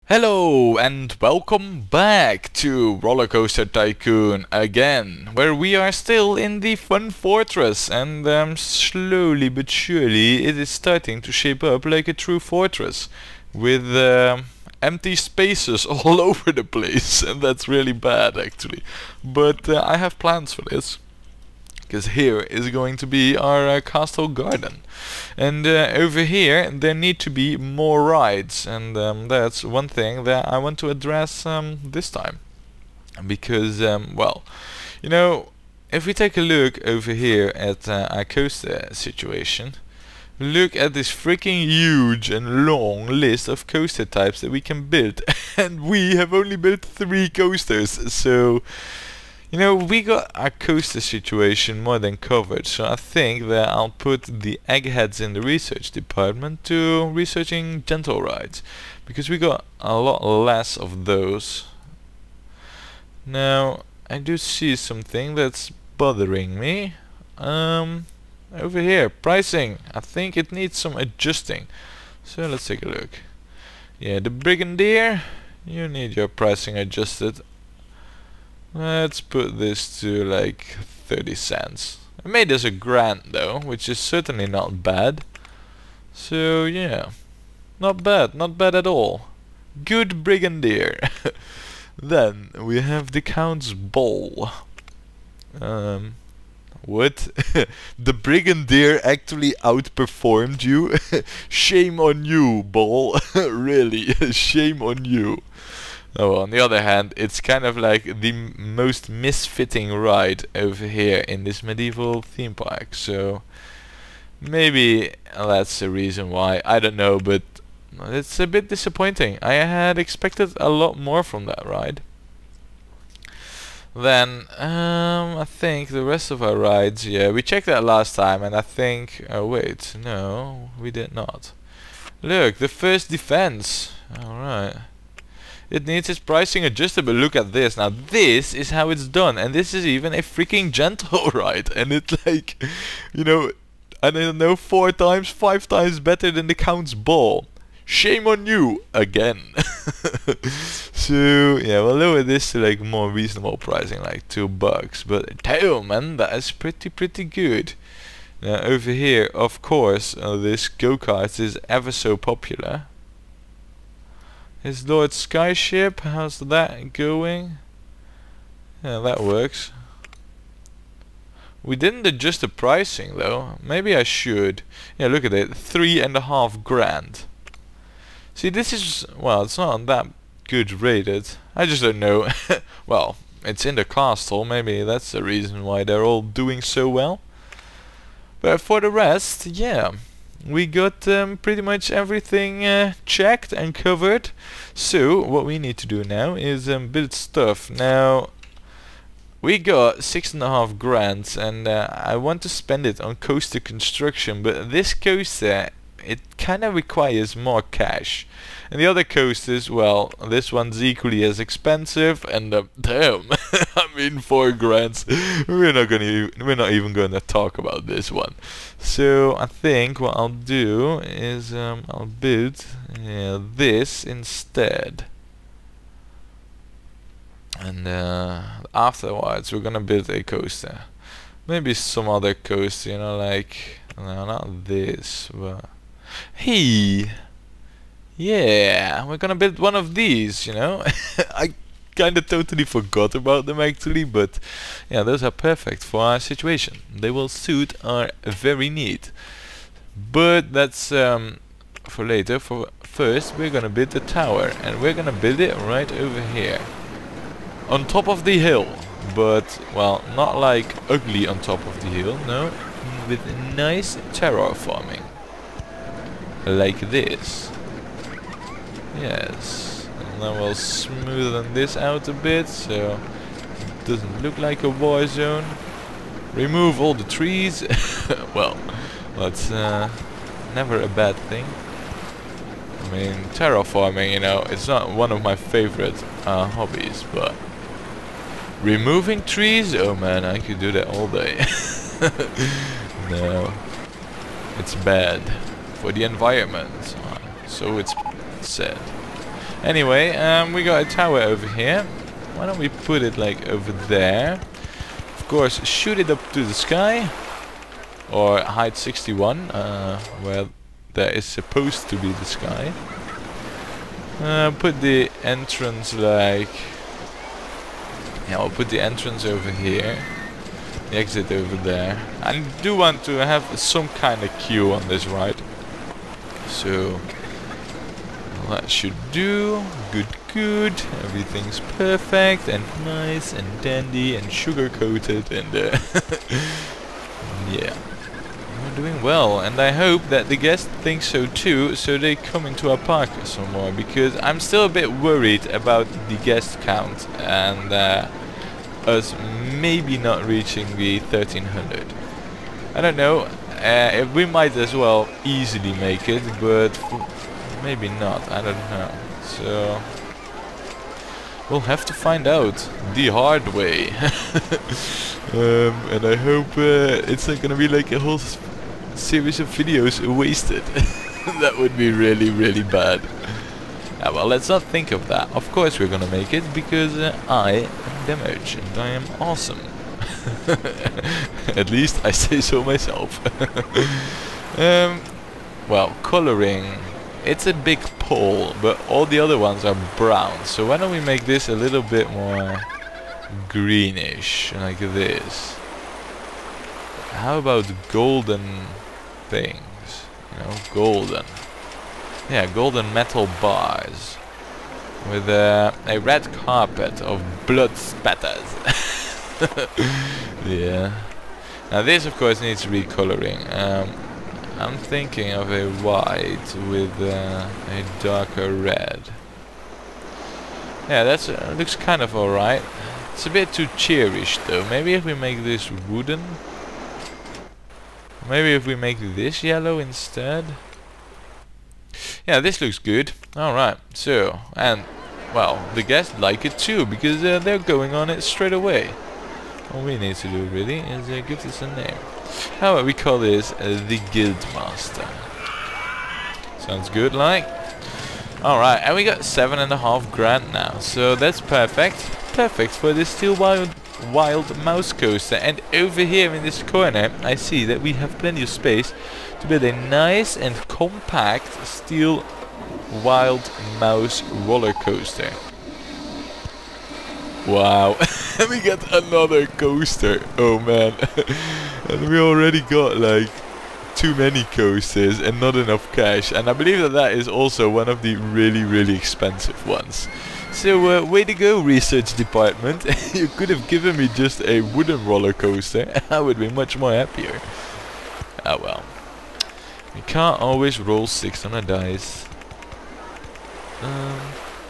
Hello and welcome back to Rollercoaster Tycoon again, where we are still in the fun fortress, and slowly but surely it is starting to shape up like a true fortress with empty spaces all over the place, and that's really bad actually. But I have plans for this, because here is going to be our castle garden, and over here there need to be more rides, and that's one thing that I want to address this time, because well, you know, if we take a look over here at our coaster situation, look at this freaking huge and long list of coaster types that we can build and we have only built 3 coasters, so you know, we got our coaster situation more than covered, so I think that I'll put the eggheads in the research department to researching gentle rides, because we got a lot less of those. Now, I do see something that's bothering me. Over here, pricing. I think it needs some adjusting. So let's take a look. Yeah, the Brigadier, you need your pricing adjusted. Let's put this to like 30 cents. I made this a grand though, which is certainly not bad. So yeah, not bad at all. Good Brigadier. Then we have the Count's Ball. What? The Brigadier actually outperformed you? Shame on you, Ball. Really, shame on you. Oh, on the other hand, it's kind of like the most misfitting ride over here in this medieval theme park, so maybe that's the reason why. I don't know, but it's a bit disappointing. I had expected a lot more from that ride. Then I think the rest of our rides, yeah, we checked that last time, and I think wait, no, we did not. Look, the first defense. Alright. It needs its pricing adjusted, but look at this. Now this is how it's done, and this is even a freaking gentle ride, and it's like, you know, I don't know, 4 times, 5 times better than the Count's Ball. Shame on you again. So yeah, we'll lower this to like more reasonable pricing, like $2, but damn man, that is pretty good. Now over here, of course, this go-kart is ever so popular. Is Lord Skyship, how's that going? Yeah, that works. We didn't adjust the pricing though. Maybe I should. Yeah, look at it, 3.5 grand. See, this is, well, it's not that good rated. I just don't know. Well, it's in the castle, maybe that's the reason why they're all doing so well. But for the rest, yeah, we got pretty much everything checked and covered. So what we need to do now is build stuff. Now we got 6.5 grand, and I want to spend it on coaster construction, but this coaster, it kind of requires more cash. And the other coasters, well, this one's equally as expensive, and damn, I mean 4 grand. We're not even gonna talk about this one. So I think what I'll do is I'll build this instead, and afterwards we're gonna build a coaster. Maybe some other coaster, you know, like, no, not this, but hey. Yeah, we're gonna build one of these, you know. I kinda totally forgot about them actually, but yeah, those are perfect for our situation. They will suit our very need. But that's for later. For first, we're gonna build the tower, and we're gonna build it right over here, on top of the hill. But well, not like ugly on top of the hill, no, with nice terraforming, like this. Yes, and then we'll smoothen this out a bit so it doesn't look like a war zone. Remove all the trees. Well, that's never a bad thing. I mean, terraforming, you know, it's not one of my favorite hobbies, but removing trees, oh man, I could do that all day. No, it's bad for the environment. So it's said. Anyway, we got a tower over here. Why don't we put it like over there? Of course, shoot it up to the sky. Or height 61, where there is supposed to be the sky. Put the entrance like... Yeah, I'll put the entrance over here. The exit over there. I do want to have some kind of queue on this ride. So... that should do. Good, good. Everything's perfect and nice and dandy and sugar coated and yeah. We're doing well, and I hope that the guests think so too, so they come into our park some more, because I'm still a bit worried about the guest count and us maybe not reaching the 1300. I don't know, we might as well easily make it, but maybe not, I don't know. So we'll have to find out the hard way. And I hope it's not gonna be like a whole series of videos wasted. That would be really, really bad. Well, let's not think of that. Of course we're gonna make it, because I am Damage and I am awesome. At least I say so myself. Well, coloring. It's a big pole, but all the other ones are brown. So why don't we make this a little bit more greenish, like this. How about golden things? You know, golden. Yeah, golden metal bars. With a red carpet of blood spatters. Yeah. Now this of course needs recoloring. I'm thinking of a white with a darker red. Yeah, that's looks kind of alright. It's a bit too cheerish though. Maybe if we make this wooden. Maybe if we make this yellow instead. Yeah, this looks good. Alright, so, and, well, the guests like it too, because they're going on it straight away. All we need to do really is give this a name. How about we call this the Guildmaster? Sounds good, like? Alright, and we got 7.5 grand now, so that's perfect. Perfect for this Steel Wild Mouse Coaster. And over here in this corner, I see that we have plenty of space to build a nice and compact Steel Wild Mouse roller coaster. Wow, and we got another coaster. Oh man. And we already got like too many coasters and not enough cash, and I believe that that is also one of the really, really expensive ones. So way to go, research department. You could have given me just a wooden roller coaster. I would be much more happier. Ah well, you can't always roll 6 on a dice.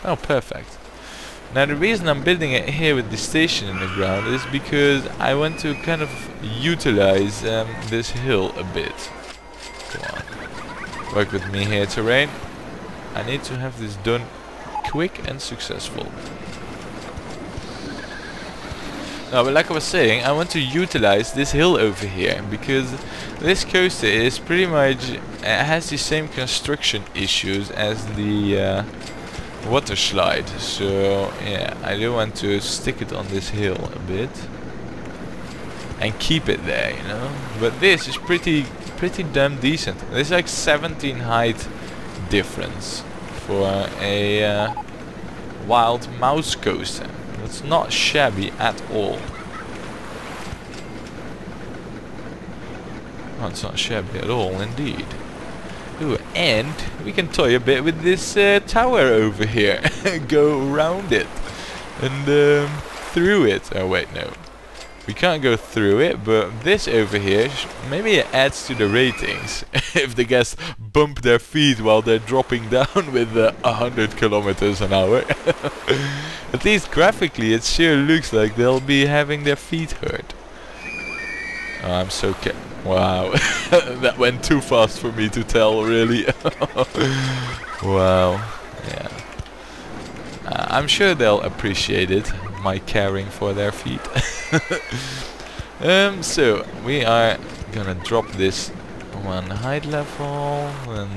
Oh, perfect. Now the reason I'm building it here with the station in the ground is because I want to kind of utilize this hill a bit. Come on. Work with me here, terrain. I need to have this done quick and successful. Now, but like I was saying, I want to utilize this hill over here, because this coaster is pretty much has the same construction issues as the water slide. So yeah, I do want to stick it on this hill a bit and keep it there, you know. But this is pretty damn decent. There's like 17 height difference for a wild mouse coaster. It's not shabby at all. Oh, it's not shabby at all, indeed. Ooh, and we can toy a bit with this tower over here. Go around it and through it. Oh wait, no. We can't go through it, but this over here, maybe it adds to the ratings. If the guests bump their feet while they're dropping down with 100 kilometers an hour. At least graphically it sure looks like they'll be having their feet hurt. Oh, I'm so wow. That went too fast for me to tell, really. Wow. Yeah. I'm sure they'll appreciate it, my caring for their feet. So we are gonna drop this one height level, and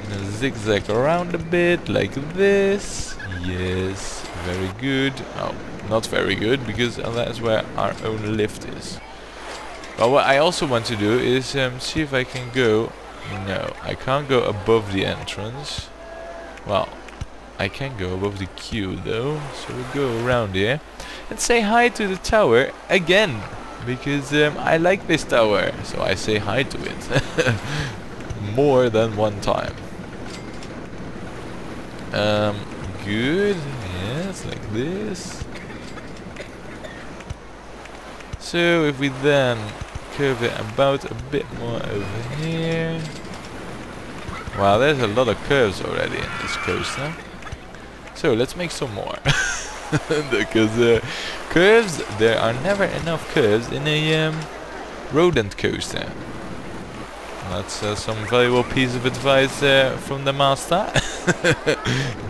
Gonna zigzag around a bit like this. Yes, very good. Oh, not very good, because that's where our own lift is. But what I also want to do is see if I can go... No, I can't go above the entrance. Well, I can go above the queue though, so we'll go around here and say hi to the tower again, because I like this tower, so I say hi to it more than one time. Good, yes, like this. So if we then curve it about a bit more over here. Wow, there's a lot of curves already in this coaster. So let's make some more. Because curves, there are never enough curves in a rodent coaster. That's some valuable piece of advice from the master.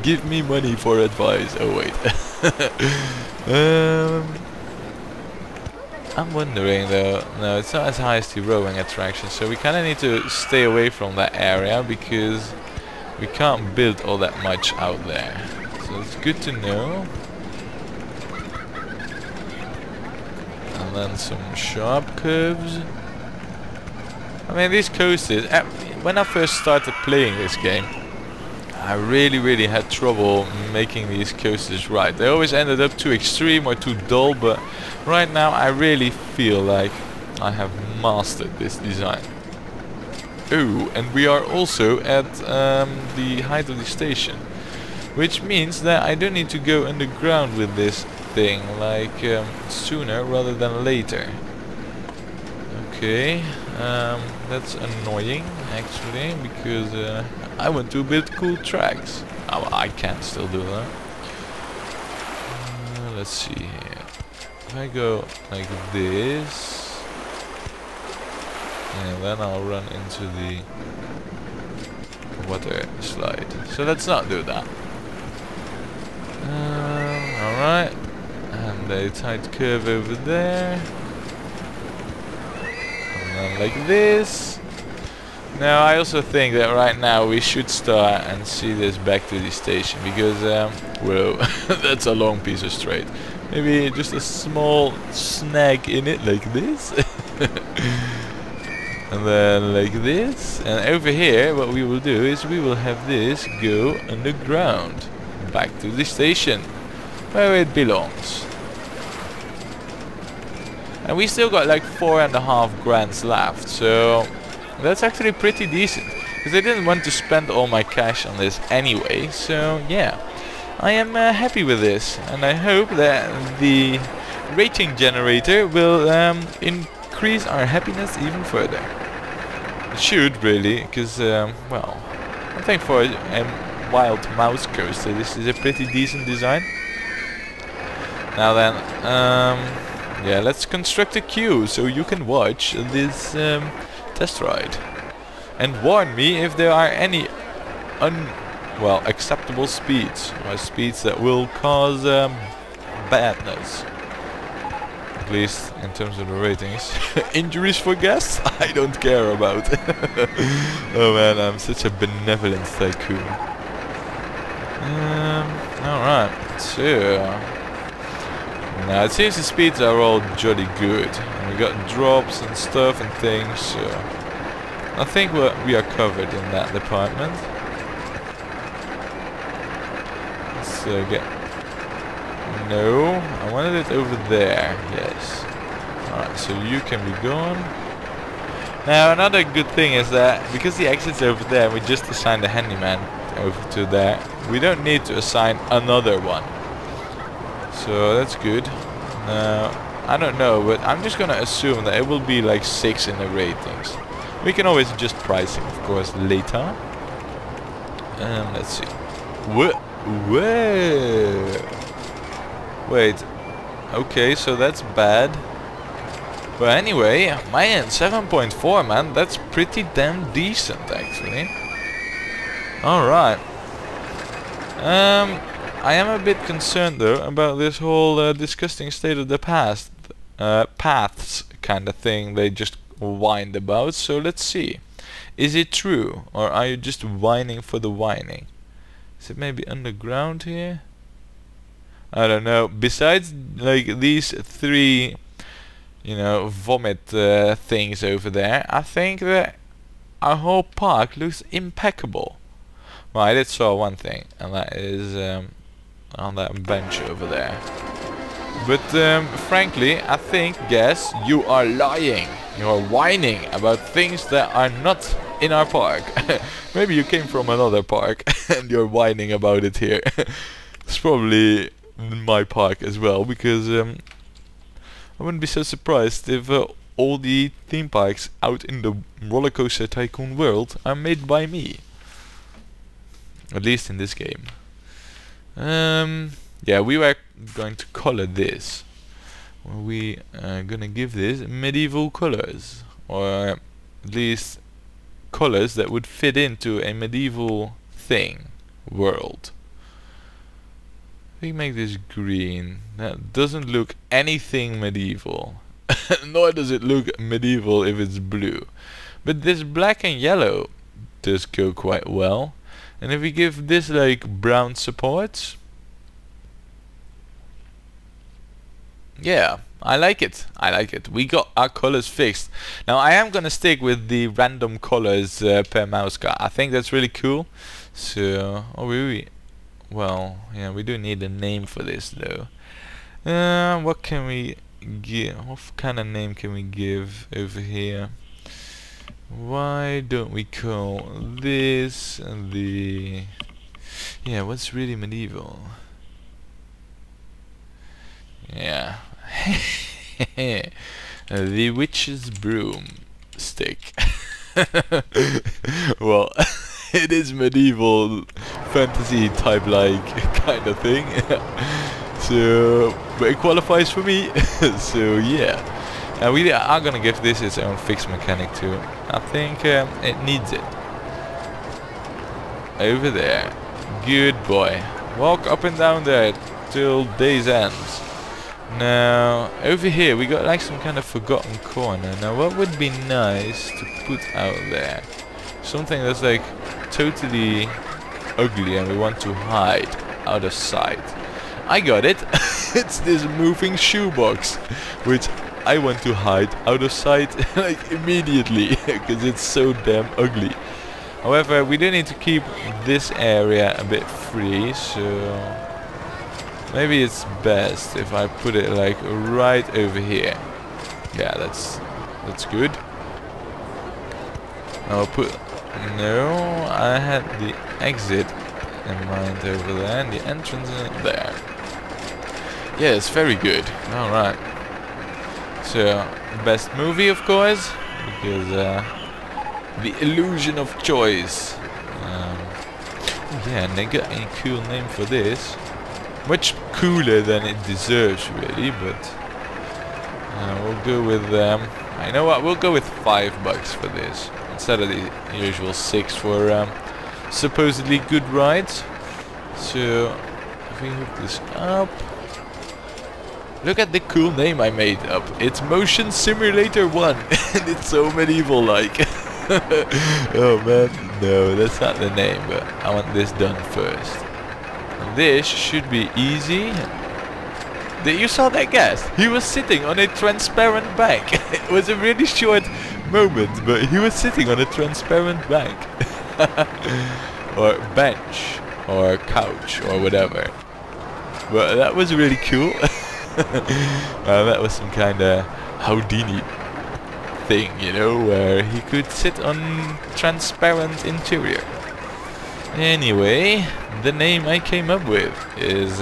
Give me money for advice. Oh wait. I'm wondering though, no, it's not as high as the rowing attraction, so we kinda need to stay away from that area because we can't build all that much out there. So it's good to know. And then some sharp curves. I mean, these coasters, when I first started playing this game, I really had trouble making these coasters right. They always ended up too extreme or too dull, but right now I really feel like I have mastered this design. Oh, and we are also at the height of the station, which means that I don't need to go underground with this thing, like sooner rather than later. Okay, that's annoying actually, because I want to build cool tracks. Oh, I can still do that. Let's see here. If I go like this, and then I'll run into the water slide. So let's not do that. Alright, and a tight curve over there. Like this. Now I also think that right now we should start and see this back to the station, because whoa, that's a long piece of straight. Maybe just a small snag in it like this. And then like this. And over here what we will do is we will have this go underground back to the station where it belongs. And we still got like 4.5 grand left, so that's actually pretty decent, because I didn't want to spend all my cash on this anyway. So yeah, I am happy with this, and I hope that the rating generator will increase our happiness even further. It should really, because well, I think for a wild mouse coaster this is a pretty decent design. Now then, yeah, let's construct a queue so you can watch this test ride. And warn me if there are any acceptable speeds, or speeds that will cause badness. At least in terms of the ratings. Injuries for guests? I don't care about. Oh man, I'm such a benevolent tycoon. Alright, so now it seems the speeds are all jolly good. And we got drops and stuff and things, so I think we are covered in that department. Let's get... No, I wanted it over there, yes. Alright, so you can be gone. Now another good thing is that because the exit's over there, we just assigned a handyman over to there. We don't need to assign another one. So that's good. I don't know, but I'm just gonna assume that it will be like 6 in the ratings. We can always adjust pricing, of course, later. Let's see. Whoa! Wait. Okay, so that's bad. But anyway, man, 7.4, man, that's pretty damn decent, actually. Alright. I am a bit concerned though about this whole disgusting state of the past paths kind of thing they just whined about. So let's see. Is it true, or are you just whining for the whining? Is it maybe underground here? I don't know. Besides, like, these three, you know, vomit things over there, I think that our whole park looks impeccable. Well, I did saw one thing, and that is on that bench over there. But frankly, I think, guess, you are lying. You are whining about things that are not in our park. Maybe you came from another park and you're whining about it here. It's probably my park as well, because I wouldn't be so surprised if all the theme parks out in the Rollercoaster Tycoon world are made by me. At least in this game. Yeah, we were going to color this. We are gonna give this medieval colors, or at least colors that would fit into a medieval thing world. We make this green. That doesn't look anything medieval. Nor does it look medieval if it's blue. But this black and yellow does go quite well. And if we give this like brown supports, yeah, I like it. I like it. We got our colors fixed. Now I am gonna stick with the random colors per mouse card. I think that's really cool. So, well, yeah, we do need a name for this though. What can we give? What kind of name can we give over here? Why don't we call this the... Yeah, what's really medieval? Yeah. The witch's broomstick. Well, it is medieval fantasy type like kind of thing. So, but it qualifies for me. So yeah. And we are gonna give this its own fixed mechanic too. I think it needs it. Over there. Good boy. Walk up and down there till day's end. Now, over here we got like some kind of forgotten corner. Now what would be nice to put out there? Something that's like totally ugly and we want to hide out of sight. I got it. It's this moving shoebox, which I want to hide out of sight like immediately, because it's so damn ugly. However, we do need to keep this area a bit free, so maybe it's best if I put it like right over here. Yeah, that's good. I'll put... No, I had the exit in mind over there and the entrance in there. Yeah, it's very good. Alright. So, best movie of course, because the illusion of choice. Yeah, and they got a cool name for this. Much cooler than it deserves really, but we'll go with I know what, we'll go with $5 for this instead of the usual 6 for supposedly good rides. So if we hook this up, look at the cool name I made up. It's Motion Simulator 1 and it's so medieval like. Oh man, no, that's not the name, but I want this done first. This should be easy. You saw that guest? He was sitting on a transparent bank. It was a really short moment, but he was sitting on a transparent bank. Or bench, or couch, or whatever. But that was really cool. That was some kind of Houdini thing, you know, where he could sit on transparent interior. Anyway, the name I came up with is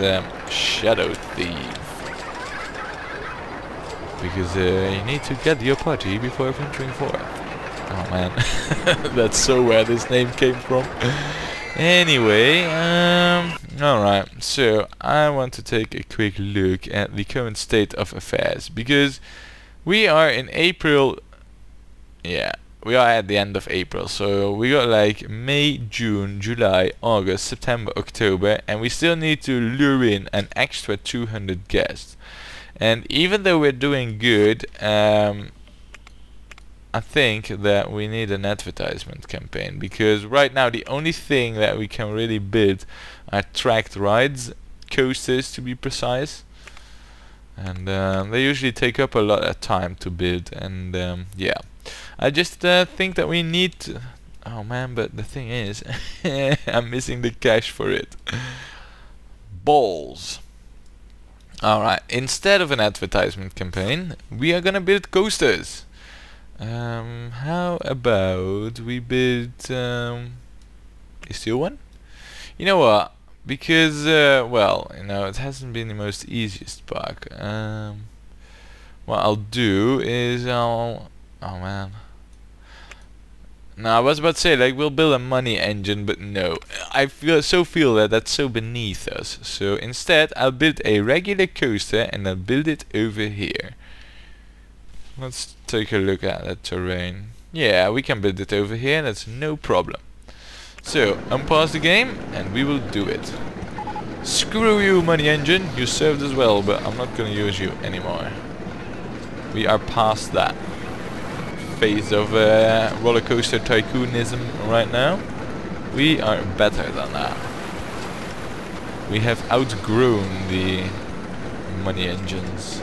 Shadow Thief. Because you need to get your party before venturing forth. Oh man, that's so where this name came from. Anyway, alright, so I want to take a quick look at the current state of affairs. Because we are in April, yeah, we are at the end of April. So we got like May, June, July, August, September, October. And we still need to lure in an extra 200 guests. And even though we're doing good, I think that we need an advertisement campaign, because right now the only thing that we can really build are tracked rides, coasters to be precise, and they usually take up a lot of time to build, and yeah, I just think that we need to, oh man, but the thing is I'm missing the cash for it. Balls. Alright, instead of an advertisement campaign, we are gonna build coasters. How about we build a steel one? You know what? Because, well, you know, it hasn't been the most easiest bug. What I'll do is oh man. No, I was about to say, like, we'll build a money engine, but no. I feel that that's so beneath us. So instead, I'll build a regular coaster and I'll build it over here. Let's take a look at that terrain. Yeah, we can build it over here, that's no problem. So, unpause the game and we will do it. Screw you, money engine, you served as well, but I'm not gonna use you anymore. We are past that phase of Rollercoaster Tycoonism right now. We are better than that. We have outgrown the money engines.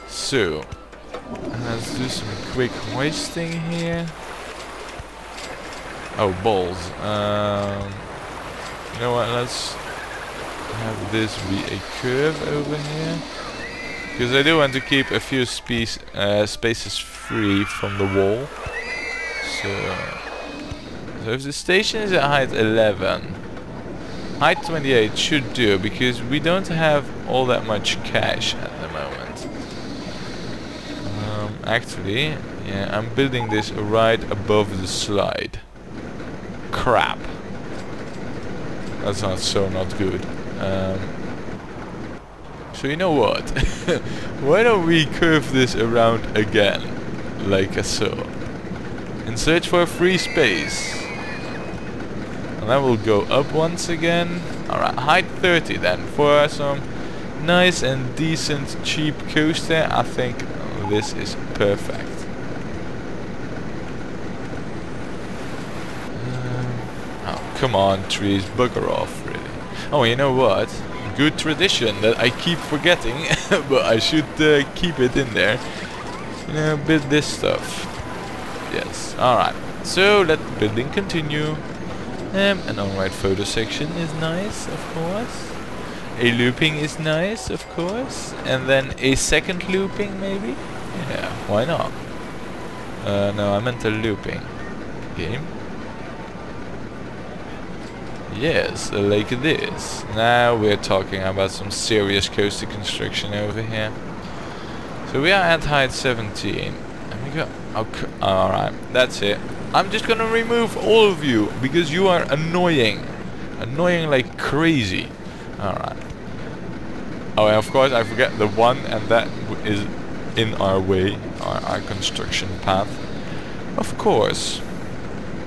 So, let's do some quick hoisting here. Oh, balls. You know what, let's have this be a curve over here. Because I do want to keep a few spaces free from the wall. So if the station is at height 11, height 28 should do, because we don't have all that much cash at the moment. Actually, yeah, I'm building this right above the slide. Crap. That's not good. So you know what? Why don't we curve this around again, like so, and search for a free space. And then we'll go up once again. Alright, height 30 then. For some nice and decent cheap coaster, I think this is perfect. Oh, come on, trees, bugger off, really. Oh, you know what? Good tradition that I keep forgetting, but I should keep it in there. You know, build this stuff. Yes, alright. So let the building continue. An on-ride photo section is nice, of course. A looping is nice, of course. And then a second looping, maybe? Yeah, why not? No, I meant a looping game. Yes, like this. Now we're talking about some serious coaster construction over here. So we are at height 17. And we go... Okay, alright, that's it. I'm just gonna remove all of you, because you are annoying. Annoying like crazy. Alright. Oh, and of course I forget the one, and that is in our way. Our construction path. Of course.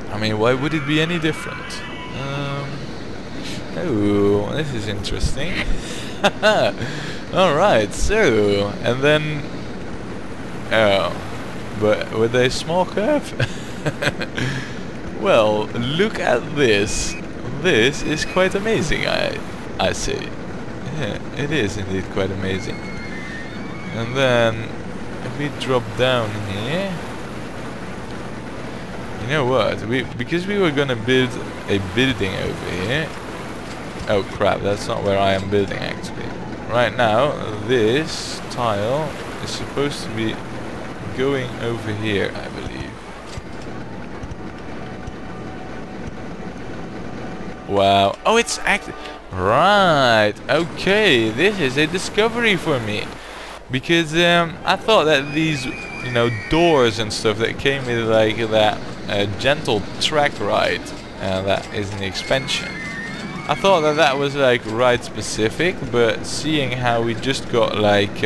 I mean, why would it be any different? Oh, this is interesting. Alright, so, and then... Oh, but with a small curve? Well, look at this. This is quite amazing, I say. Yeah, it is indeed quite amazing. And then, if we drop down here... You know what, because we were gonna build a building over here. Oh crap, that's not where I am building actually. Right now, this tile is supposed to be going over here, I believe. Wow. Oh, it's right. Okay, this is a discovery for me. Because I thought that these, you know, doors and stuff that came with like that gentle track ride, that is in the expansion. I thought that that was like ride specific, but seeing how we just got like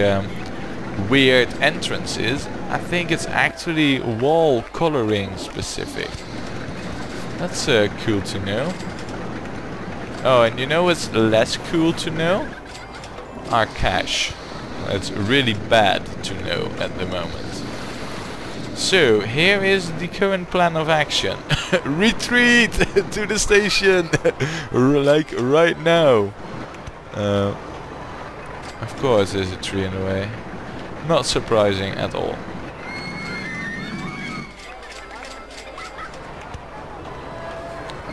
weird entrances, I think it's actually wall coloring specific. That's cool to know. Oh, and you know what's less cool to know? Our cache. That's really bad to know at the moment. So, here is the current plan of action. Retreat to the station! Like right now. Of course there's a tree in the way. Not surprising at all.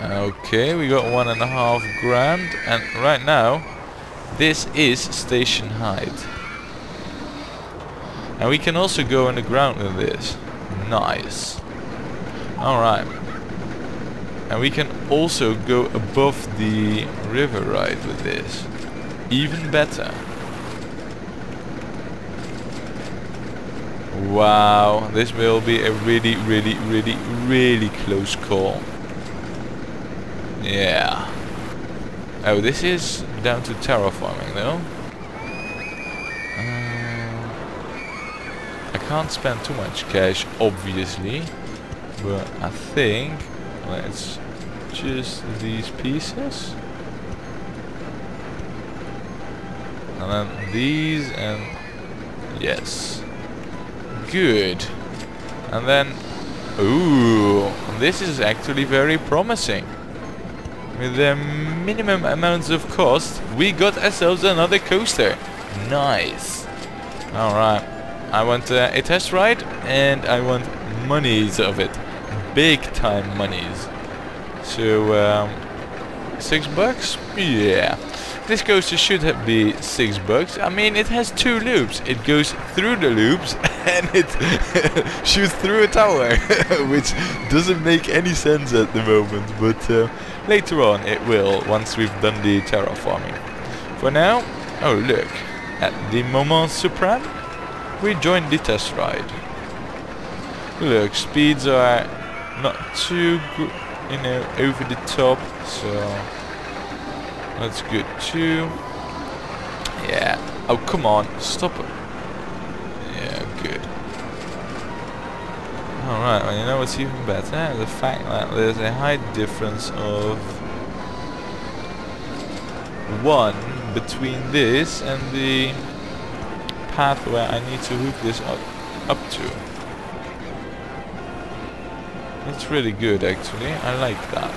Okay, we got 1.5 grand, and right now this is station height. And we can also go on the ground with this. Nice. Alright. And we can also go above the river ride with this. Even better. Wow, this will be a really close call. Yeah. Oh, this is down to terraforming though. I can't spend too much cash, obviously, but I think let's just these pieces, and then these, and yes, good. And then, ooh, this is actually very promising. With the minimum amounts of cost, we got ourselves another coaster. Nice. Alright. I want a test ride, and I want monies of it. Big time monies. So, $6? Yeah. This coaster should be $6. I mean, it has 2 loops. It goes through the loops, and it shoots through a tower. Which doesn't make any sense at the moment, but later on it will, once we've done the terraforming. For now, oh look, at the moment supreme, we joined the test ride. Look, speeds are not too, over the top, so that's good too. Yeah. Oh, come on, stop it. Yeah, good. Alright, well, you know what's even better? The fact that there's a height difference of 1 between this and the path where I need to hook this up to. That's really good, actually. I like that.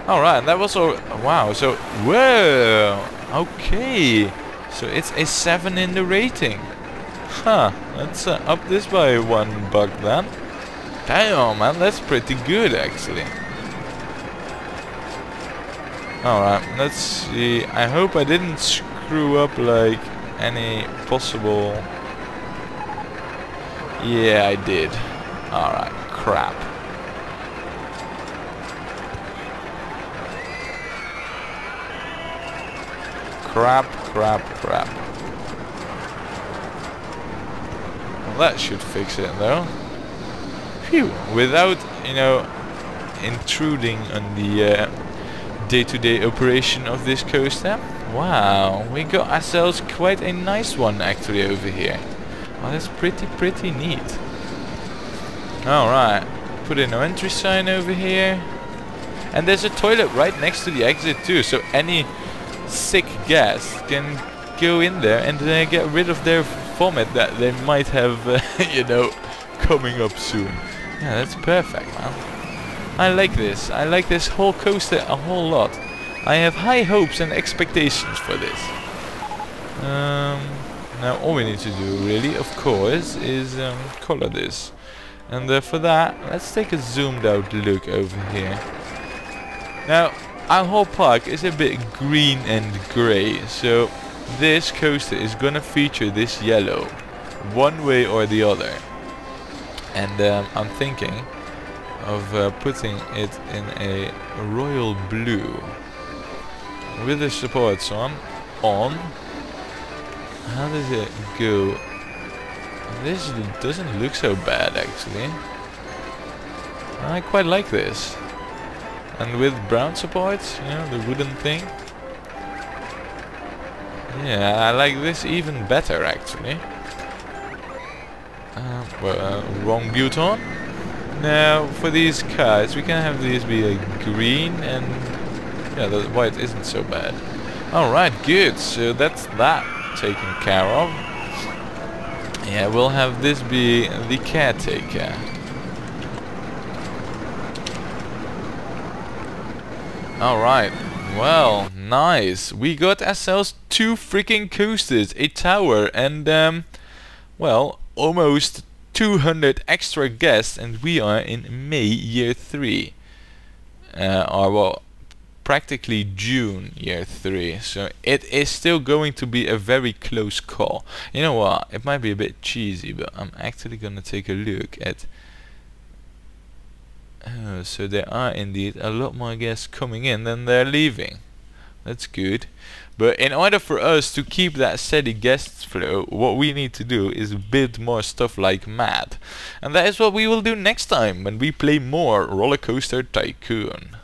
Alright, that was all. Wow, so, whoa! Okay, so it's a 7 in the rating. Huh, let's up this by $1 then. Damn, man, that's pretty good, actually. Alright, let's see. I hope I didn't screw up like any possible. Yeah, I did. Alright, crap. Crap. Well, that should fix it though. Phew. Without, intruding on the day-to-day operation of this coaster. Wow, we got ourselves quite a nice one actually over here. Oh, that's pretty neat. Alright, put in no entry sign over here. And there's a toilet right next to the exit too, so any sick guests can go in there and get rid of their vomit that they might have, coming up soon. Yeah, that's perfect, man. I like this. I like this whole coaster a whole lot. I have high hopes and expectations for this. Now all we need to do really, of course, is color this. And for that, let's take a zoomed out look over here. Now, our whole park is a bit green and grey, so this coaster is gonna feature this yellow, one way or the other. And I'm thinking of putting it in a royal blue with the supports on. How does it go? This doesn't look so bad actually. I quite like this. And with brown supports, the wooden thing. Yeah, I like this even better actually. Wrong button. Now for these cards we can have these be like green, and yeah, the white isn't so bad. Alright, good. So that's that taken care of. Yeah, we'll have this be the caretaker. Alright, well, nice. We got ourselves 2 freaking coasters, a tower, and well, almost 200 extra guests, and we are in May year 3. Or well, practically June year 3. So it is still going to be a very close call. You know what? It might be a bit cheesy, but I'm actually gonna take a look at. Oh, so there are indeed a lot more guests coming in than they're leaving. That's good. But in order for us to keep that steady guest flow, what we need to do is build more stuff like mad. And that is what we will do next time when we play more Rollercoaster Tycoon.